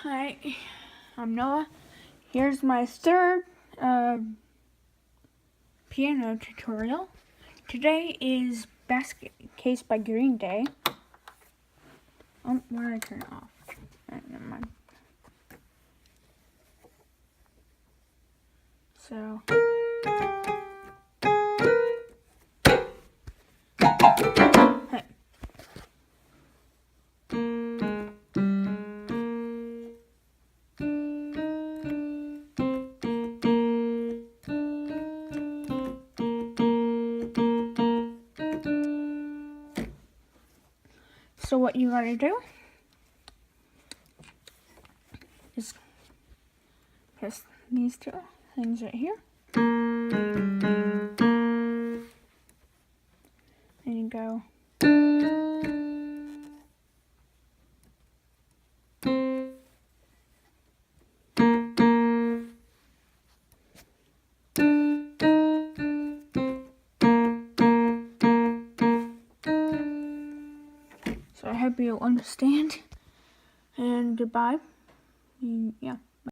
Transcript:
Hi, I'm Noah. Here's my third piano tutorial. Today is Basket Case by Green Day. Oh, where did I turn it off? Never mind. So, hey. So what you gotta do is press these two things right here. And you go. So I hope you'll understand. And goodbye. Yeah.